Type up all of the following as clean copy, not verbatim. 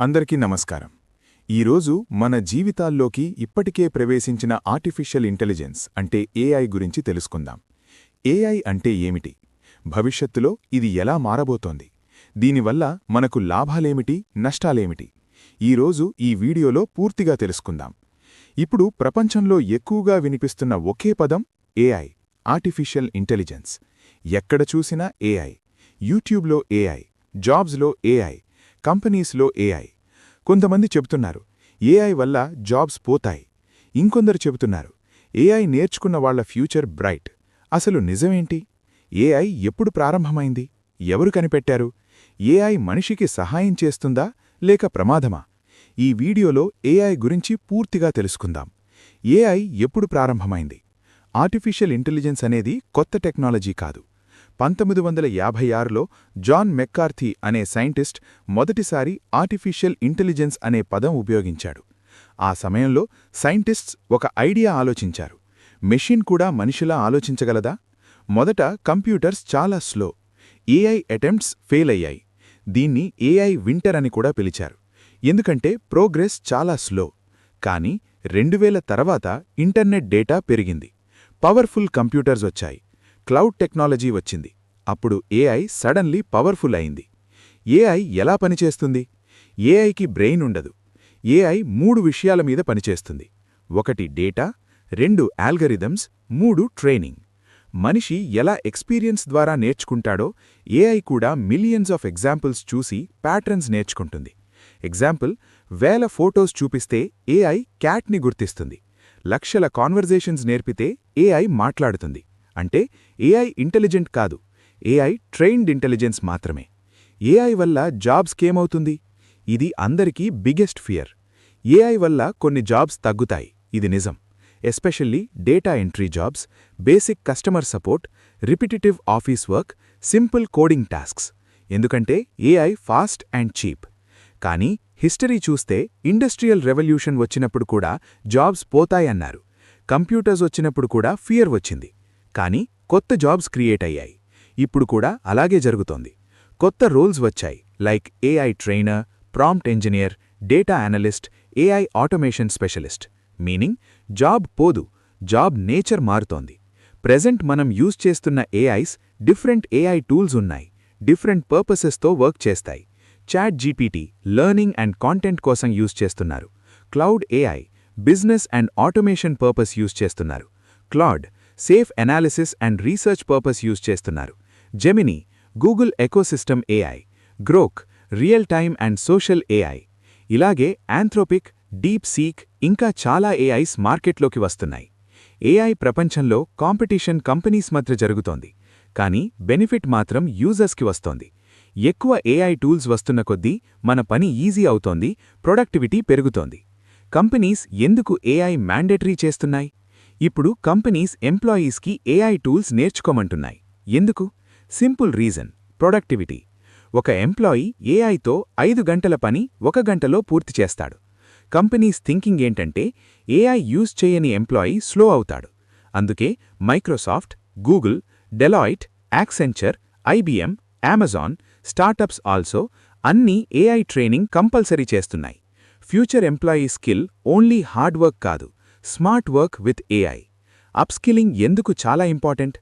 అందరికీ నమస్కారం. ఈరోజు మన జీవితాల్లోకి ఇప్పటికే ప్రవేశించిన ఆర్టిఫిషియల్ ఇంటెలిజెన్స్ అంటే ఏఐ గురించి తెలుసుకుందాం. ఏఐ అంటే ఏమిటి? భవిష్యత్తులో ఇది ఎలా మారబోతోంది? దీనివల్ల మనకు లాభాలేమిటి, నష్టాలేమిటి? ఈరోజు ఈ వీడియోలో పూర్తిగా తెలుసుకుందాం. ఇప్పుడు ప్రపంచంలో ఎక్కువగా వినిపిస్తున్న ఒకే పదం ఏఐ, ఆర్టిఫిషియల్ ఇంటెలిజెన్స్. ఎక్కడ చూసినా ఏఐ. యూట్యూబ్లో ఏఐ, జాబ్స్లో ఏఐ, కంపెనీస్లో ఏఐ. కొంతమంది చెబుతున్నారు ఏఐ వల్ల జాబ్స్ పోతాయి. ఇంకొందరు చెబుతున్నారు ఏఐ నేర్చుకున్న వాళ్ల ఫ్యూచర్ బ్రైట్. అసలు నిజమేంటి? ఏఐ ఎప్పుడు ప్రారంభమైంది? ఎవరు కనిపెట్టారు? ఏఐ మనిషికి సహాయం చేస్తుందా లేక ప్రమాదమా? ఈ వీడియోలో ఏఐ గురించి పూర్తిగా తెలుసుకుందాం. ఏఐ ఎప్పుడు ప్రారంభమైంది? ఆర్టిఫిషియల్ ఇంటెలిజెన్స్ అనేది కొత్త టెక్నాలజీ కాదు. 1956లో జాన్ మెక్కార్థీ అనే సైంటిస్ట్ మొదటిసారి ఆర్టిఫిషియల్ ఇంటెలిజెన్స్ అనే పదం ఉపయోగించాడు. ఆ సమయంలో సైంటిస్ట్స్ ఒక ఐడియా ఆలోచించారు. మెషిన్ కూడా మనిషిలా ఆలోచించగలదా? మొదట కంప్యూటర్స్ చాలా స్లో. ఏఐ అటెంప్ట్స్ ఫెయిల్ అయ్యాయి. దీన్ని ఏఐ వింటర్ అని కూడా పిలిచారు. ఎందుకంటే ప్రోగ్రెస్ చాలా స్లో. కానీ 2000 తర్వాత ఇంటర్నెట్ డేటా పెరిగింది. పవర్ఫుల్ కంప్యూటర్స్ వచ్చాయి. క్లౌడ్ టెక్నాలజీ వచ్చింది. అప్పుడు ఏఐ సడన్లీ పవర్ఫుల్ అయింది. ఏఐ ఎలా పనిచేస్తుంది? ఏఐకి బ్రెయిన్ ఉండదు. ఏఐ 3 విషయాల మీద పనిచేస్తుంది. 1 డేటా, 2 ఆల్గరిథమ్స్, 3 ట్రైనింగ్. మనిషి ఎలా ఎక్స్పీరియన్స్ ద్వారా నేర్చుకుంటాడో ఏఐ కూడా మిలియన్స్ ఆఫ్ ఎగ్జాంపుల్స్ చూసి ప్యాటర్న్స్ నేర్చుకుంటుంది. ఎగ్జాంపుల్, 1000 ఫోటోస్ చూపిస్తే ఏఐ క్యాట్ని గుర్తిస్తుంది. లక్షల కాన్వర్జేషన్స్ నేర్పితే ఏఐ మాట్లాడుతుంది. అంటే ఏఐ ఇంటెలిజెంట్ కాదు, ఏఐ ట్రైన్డ్ ఇంటెలిజెన్స్ మాత్రమే. ఏఐ వల్ల జాబ్స్కేమవుతుంది? ఇది అందరికీ బిగ్గెస్ట్ ఫియర్. ఏఐ వల్ల కొన్ని జాబ్స్ తగ్గుతాయి, ఇది నిజం. Especially data entry jobs, basic customer support, repetitive office work, simple coding tasks. ఎందుకంటే ఏఐ ఫాస్ట్ అండ్ చీప్. కానీ హిస్టరీ చూస్తే ఇండస్ట్రియల్ రెవల్యూషన్ వచ్చినప్పుడు కూడా జాబ్స్ పోతాయన్నారు. కంప్యూటర్స్ వచ్చినప్పుడు కూడా ఫియర్ వచ్చింది. కానీ కొత్త జాబ్స్ క్రియేట్ అయ్యాయి. ఇప్పుడు కూడా అలాగే జరుగుతోంది. కొత్త రోల్స్ వచ్చాయి, like AI trainer, prompt engineer, data analyst, AI automation specialist. Meaning, job పోదు, జాబ్ నేచర్ మారుతోంది. ప్రెజెంట్ మనం యూజ్ చేస్తున్న ఏఐస్ డిఫరెంట్ ఏఐ టూల్స్ ఉన్నాయి. డిఫరెంట్ పర్పసెస్తో వర్క్ చేస్తాయి. Chat GPT learning and content కోసం యూజ్ చేస్తున్నారు. Cloud AI business and automation purpose use చేస్తున్నారు. Claude safe analysis and research purpose use చేస్తున్నారు. Gemini Google ecosystem AI, Grok real time and social AI. ఇలాగే Anthropic, deep seek ఇంకా చాలా AIs మార్కెట్లోకి వస్తున్నాయి. AI ప్రపంచంలో కాంపిటీషన్ కంపెనీస్ మధ్య జరుగుతోంది. కానీ బెనిఫిట్ మాత్రం యూజర్స్కి వస్తోంది. ఎక్కువ ఏఐ టూల్స్ వస్తున్న కొద్దీ మన పని ఈజీ అవుతోంది, ప్రొడక్టివిటీ పెరుగుతోంది. కంపెనీస్ ఎందుకు ఏఐ మ్యాండేటరీ చేస్తున్నాయి? ఇప్పుడు కంపెనీస్ ఎంప్లాయీస్కి ఏఐ టూల్స్ నేర్చుకోమంటున్నాయి. ఎందుకు? Simple reason, productivity. ఒక ఎంప్లాయీ ఏఐతో 5 గంటల పని 1 గంటలో పూర్తి చేస్తాడు. కంపెనీస్ థింకింగ్ ఏంటంటే ఏఐ యూజ్ చేయని ఎంప్లాయీ స్లో అవుతాడు. అందుకే Microsoft, Google, Deloitte, Accenture, IBM, Amazon, startups also అన్నీ ఏఐ ట్రైనింగ్ కంపల్సరీ చేస్తున్నాయి. Future employee skill only hard work కాదు, smart work with AI. Upskilling ఎందుకు చాలా ఇంపార్టెంట్?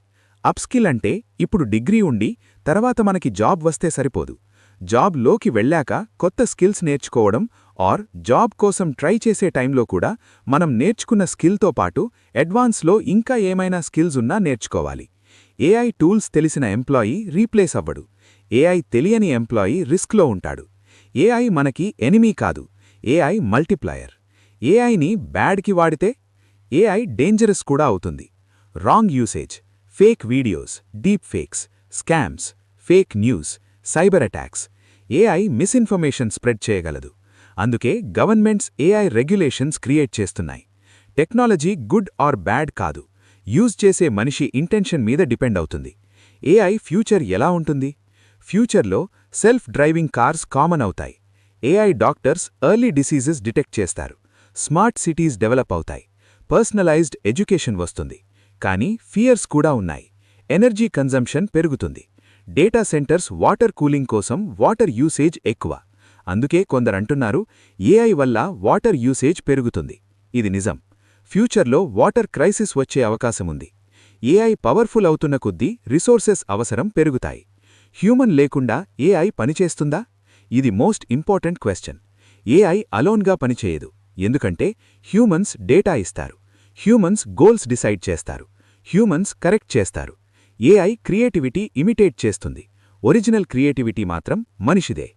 అప్స్కిల్ అంటే ఇప్పుడు డిగ్రీ ఉండి తర్వాత మనకి జాబ్ వస్తే సరిపోదు. జాబ్లోకి వెళ్ళాక కొత్త స్కిల్స్ నేర్చుకోవడం, ఆర్ జాబ్ కోసం ట్రై చేసే టైంలో కూడా మనం నేర్చుకున్న స్కిల్తో పాటు అడ్వాన్స్లో ఇంకా ఏమైనా స్కిల్స్ ఉన్నా నేర్చుకోవాలి. ఏఐ టూల్స్ తెలిసిన ఎంప్లాయీ రీప్లేస్ అవ్వడు. ఏఐ తెలియని ఎంప్లాయీ రిస్క్లో ఉంటాడు. ఏఐ మనకి ఎనిమీ కాదు, ఏఐ మల్టిప్లయర్. ఏఐని బ్యాడ్కి వాడితే ఏఐ డేంజరస్ కూడా అవుతుంది. Wrong usage, fake videos, deep fakes, scams, fake news, cyber attacks. AI misinformation spread చేయగలదు. అందుకే గవర్నమెంట్స్ ఏఐ రెగ్యులేషన్స్ క్రియేట్ చేస్తున్నాయి. టెక్నాలజీ గుడ్ ఆర్ బ్యాడ్ కాదు, యూజ్ చేసే మనిషి ఇంటెన్షన్ మీద డిపెండ్ అవుతుంది. ఏఐ ఫ్యూచర్ ఎలా ఉంటుంది? ఫ్యూచర్లో సెల్ఫ్ డ్రైవింగ్ కార్స్ కామన్ అవుతాయి. AI doctors early diseases detect చేస్తారు. స్మార్ట్ సిటీస్ డెవలప్ అవుతాయి. పర్సనలైజ్డ్ ఎడ్యుకేషన్ వస్తుంది. కానీ ఫియర్స్ కూడా ఉన్నాయి. ఎనర్జీ కన్జంప్షన్ పెరుగుతుంది. డేటా సెంటర్స్ వాటర్ కూలింగ్ కోసం వాటర్ యూసేజ్ ఎక్కువ. అందుకే కొందరంటున్నారు ఏఐ వల్ల వాటర్ యూసేజ్ పెరుగుతుంది. ఇది నిజం. ఫ్యూచర్లో వాటర్ క్రైసిస్ వచ్చే అవకాశముంది. ఏఐ పవర్ఫుల్ అవుతున్న కొద్దీ రిసోర్సెస్ అవసరం పెరుగుతాయి. హ్యూమన్ లేకుండా ఏఐ పనిచేస్తుందా? ఇది మోస్ట్ ఇంపార్టెంట్ క్వశ్చన్. ఏఐ అలోన్గా పనిచేయదు. ఎందుకంటే హ్యూమన్స్ డేటా ఇస్తారు, హ్యూమన్స్ గోల్స్ డిసైడ్ చేస్తారు, హ్యూమన్స్ కరెక్ట్ చేస్తారు. ఏఐ క్రియేటివిటీ ఇమిటేట్ చేస్తుంది. ఒరిజినల్ క్రియేటివిటీ మాత్రం మనిషిదే.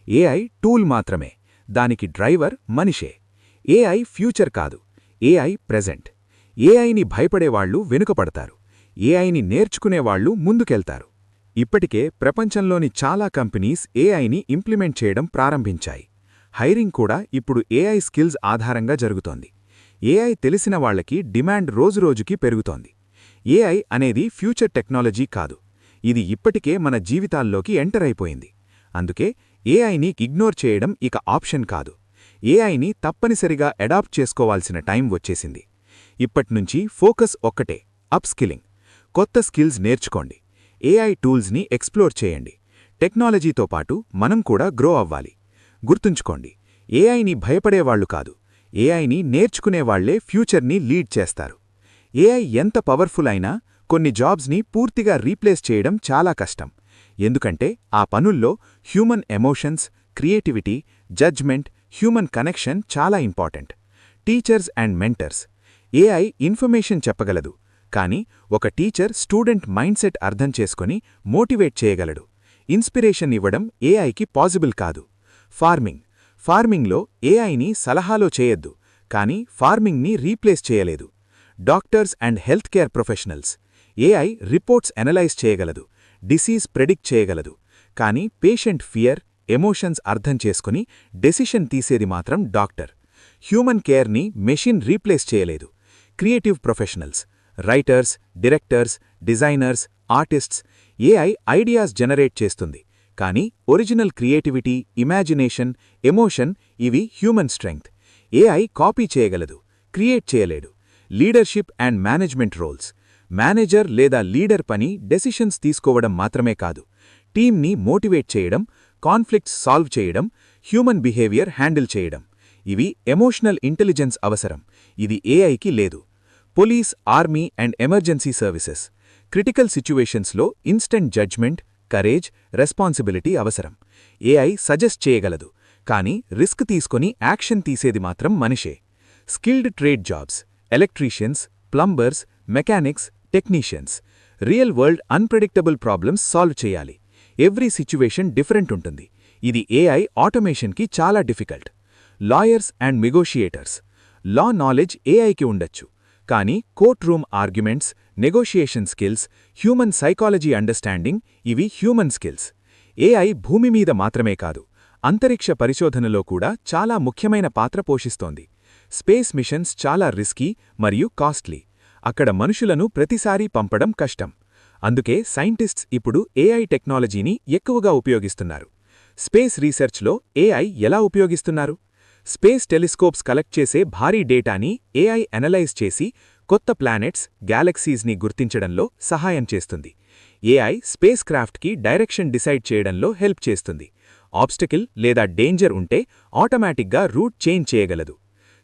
ఏఐ టూల్ మాత్రమే, దానికి డ్రైవర్ మనిషే. ఏఐ ఫ్యూచర్ కాదు, ఏఐ ప్రెజెంట్. ఏఐని భయపడేవాళ్లు వెనుకపడతారు, ఏఐని నేర్చుకునేవాళ్లు ముందుకెళ్తారు. ఇప్పటికే ప్రపంచంలోని చాలా కంపెనీస్ ఏఐని ఇంప్లిమెంట్ చేయడం ప్రారంభించాయి. హైరింగ్ కూడా ఇప్పుడు ఏఐ స్కిల్స్ ఆధారంగా జరుగుతోంది. ఏఐ తెలిసిన వాళ్లకి డిమాండ్ రోజురోజుకీ పెరుగుతోంది. ఏఐ అనేది ఫ్యూచర్ టెక్నాలజీ కాదు, ఇది ఇప్పటికే మన జీవితాల్లోకి ఎంటర్ అయిపోయింది. అందుకే ఏఐని ఇగ్నోర్ చేయడం ఇక ఆప్షన్ కాదు. ఏఐని తప్పనిసరిగా అడాప్ట్ చేసుకోవాల్సిన టైం వచ్చేసింది. ఇప్పట్నుంచి ఫోకస్ ఒక్కటే, అప్స్కిలింగ్. కొత్త స్కిల్స్ నేర్చుకోండి, ఏఐ టూల్స్ని ఎక్స్ప్లోర్ చేయండి. టెక్నాలజీతో పాటు మనం కూడా గ్రో అవ్వాలి. గుర్తుంచుకోండి, ఏఐని భయపడేవాళ్లు కాదు, ఏఐని నేర్చుకునేవాళ్లే ఫ్యూచర్ని లీడ్ చేస్తారు. ఏఐ ఎంత పవర్ఫుల్ అయినా కొన్ని జాబ్స్ని పూర్తిగా రీప్లేస్ చేయడం చాలా కష్టం. ఎందుకంటే ఆ పనుల్లో human emotions, creativity, judgment, human connection చాలా important. Teachers and mentors. AI information చెప్పగలదు, కానీ ఒక టీచర్ స్టూడెంట్ మైండ్సెట్ అర్థం చేసుకుని మోటివేట్ చేయగలడు. ఇన్స్పిరేషన్ ఇవ్వడం ఏఐకి పాసిబుల్ కాదు. ఫార్మింగ్లో ఏఐని సలహాలో చేయొద్దు, కానీ ఫార్మింగ్ని రీప్లేస్ చేయలేదు. Doctors and health care professionals. AI reports analyse చేయగలదు, డిసీజ్ ప్రెడిక్ట్ చేయగలదు, కానీ పేషెంట్ ఫియర్, ఎమోషన్స్ అర్థం చేసుకుని డెసిషన్ తీసేది మాత్రం డాక్టర్. హ్యూమన్ కేర్ని మెషిన్ రీప్లేస్ చేయలేదు. Creative professionals, writers, directors, designers, artists. AI ideas generate చేస్తుంది, కానీ ఒరిజినల్ క్రియేటివిటీ, ఇమాజినేషన్, ఎమోషన్ ఇవి హ్యూమన్ స్ట్రెంగ్త్. ఏఐ కాపీ చేయగలదు, క్రియేట్ చేయలేడు. Leadership and management roles. Manager లేదా లీడర్ పని డెసిషన్స్ తీసుకోవడం మాత్రమే కాదు, టీమ్ని మోటివేట్ చేయడం, కాన్ఫ్లిక్ట్స్ సాల్వ్ చేయడం, హ్యూమన్ బిహేవియర్ హ్యాండిల్ చేయడం. ఇవి ఎమోషనల్ ఇంటెలిజెన్స్ అవసరం, ఇది ఏఐకి లేదు. Police, army and emergency services. Critical సిచ్యువేషన్స్లో ఇన్స్టెంట్ జడ్జ్మెంట్, కరేజ్, రెస్పాన్సిబిలిటీ అవసరం. ఏఐ సజెస్ట్ చేయగలదు, కానీ రిస్క్ తీసుకొని యాక్షన్ తీసేది మాత్రం మనిషే. Skilled trade jobs. Electricians, plumbers, mechanics, technicians. Real world unpredictable problems solve చేయాలి. ఎవ్రీ సిచ్యువేషన్ డిఫరెంట్ ఉంటుంది. ఇది ఏఐ ఆటోమేషన్కి చాలా difficult. Lawyers and negotiators. Law knowledge ఏఐకి ఉండొచ్చు, కానీ courtroom arguments, negotiation skills, human psychology understanding ఇవి హ్యూమన్ స్కిల్స్. ఏఐ భూమి మీద మాత్రమే కాదు, అంతరిక్ష పరిశోధనలో కూడా చాలా ముఖ్యమైన పాత్ర పోషిస్తోంది. స్పేస్ మిషన్స్ చాలా రిస్కీ మరియు కాస్ట్లీ. అక్కడ మనుషులను ప్రతిసారీ పంపడం కష్టం. అందుకే సైంటిస్ట్స్ ఇప్పుడు ఏఐ టెక్నాలజీని ఎక్కువగా ఉపయోగిస్తున్నారు. స్పేస్ రీసెర్చ్లో ఏఐ ఎలా ఉపయోగిస్తున్నారు? స్పేస్ టెలిస్కోప్స్ కలెక్ట్ చేసే భారీ డేటాని ఏఐ అనలైజ్ చేసి కొత్త ప్లానెట్స్, గ్యాలక్సీస్ని గుర్తించడంలో సహాయం చేస్తుంది. ఏఐ స్పేస్ క్రాఫ్ట్కి డైరెక్షన్ డిసైడ్ చేయడంలో హెల్ప్ చేస్తుంది. ఆబ్స్టకిల్ లేదా డేంజర్ ఉంటే ఆటోమేటిక్గా రూట్ చేంజ్ చేయగలదు.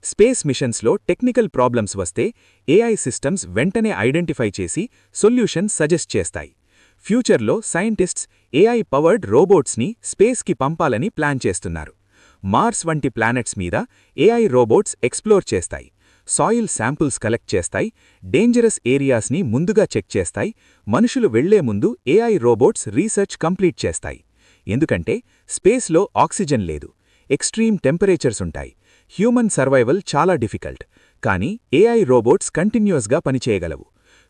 స్పేస్ మిషన్స్లో టెక్నికల్ ప్రాబ్లమ్స్ వస్తే ఏఐ సిస్టమ్స్ వెంటనే ఐడెంటిఫై చేసి సొల్యూషన్ సజెస్ట్ చేస్తాయి. ఫ్యూచర్లో సైంటిస్ట్స్ ఏఐ పవర్డ్ రోబోట్స్ని స్పేస్కి పంపాలని ప్లాన్ చేస్తున్నారు. మార్స్ వంటి ప్లానెట్స్ మీద ఏఐ రోబోట్స్ ఎక్స్ప్లోర్ చేస్తాయి, సాయిల్ శాంపుల్స్ కలెక్ట్ చేస్తాయి, డేంజరస్ ఏరియాస్ని ముందుగా చెక్ చేస్తాయి. మనుషులు వెళ్లే ముందు ఏఐ రోబోట్స్ రీసెర్చ్ కంప్లీట్ చేస్తాయి. ఎందుకంటే స్పేస్లో ఆక్సిజన్ లేదు, ఎక్స్ట్రీమ్ టెంపరేచర్స్ ఉంటాయి, హ్యూమన్ సర్వైవల్ చాలా డిఫికల్ట్. కానీ ఏఐ రోబోట్స్ కంటిన్యూస్గా పనిచేయగలవు.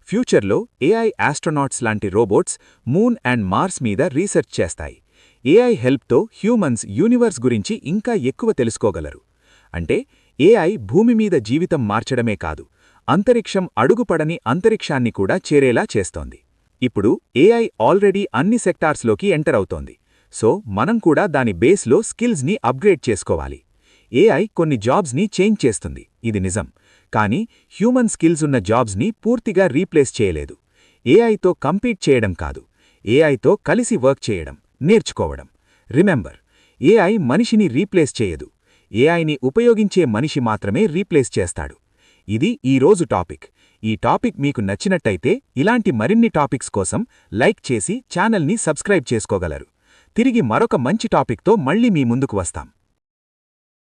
ఫ్యూచర్లో ఏఐ ఆస్ట్రోనాట్స్ లాంటి రోబోట్స్ మూన్ అండ్ మార్స్ మీద రీసెర్చ్ చేస్తాయి. ఏఐ హెల్ప్తో హ్యూమన్స్ యూనివర్స్ గురించి ఇంకా ఎక్కువ తెలుసుకోగలరు. అంటే ఏఐ భూమి మీద జీవితం మార్చడమే కాదు, అంతరిక్షం అడుగుపడని అంతరిక్షాన్ని కూడా చేరేలా చేస్తోంది. ఇప్పుడు ఏఐ ఆల్రెడీ అన్ని సెక్టార్స్లోకి ఎంటర్ అవుతోంది. సో మనం కూడా దాని బేస్లో స్కిల్స్ని అప్గ్రేడ్ చేసుకోవాలి. ఏఐ కొన్ని జాబ్స్ని చేంజ్ చేస్తుంది, ఇది నిజం. కానీ హ్యూమన్ స్కిల్స్ ఉన్న జాబ్స్ని పూర్తిగా రీప్లేస్ చేయలేదు. ఏఐతో కంపీట్ చేయడం కాదు, ఏఐతో కలిసి వర్క్ చేయడం, నేర్చుకోవడం. రిమెంబర్, ఏఐ మనిషిని రీప్లేస్ చేయదు. ఏఐని ఉపయోగించే మనిషి మాత్రమే రీప్లేస్ చేస్తాడు. ఇది ఈరోజు టాపిక్. ఈ టాపిక్ మీకు నచ్చినట్టయితే ఇలాంటి మరిన్ని టాపిక్స్ కోసం లైక్ చేసి ఛానల్ని సబ్స్క్రైబ్ చేసుకోగలరు. తిరిగి మరొక మంచి టాపిక్తో మళ్ళీ మీ ముందుకు వస్తాం.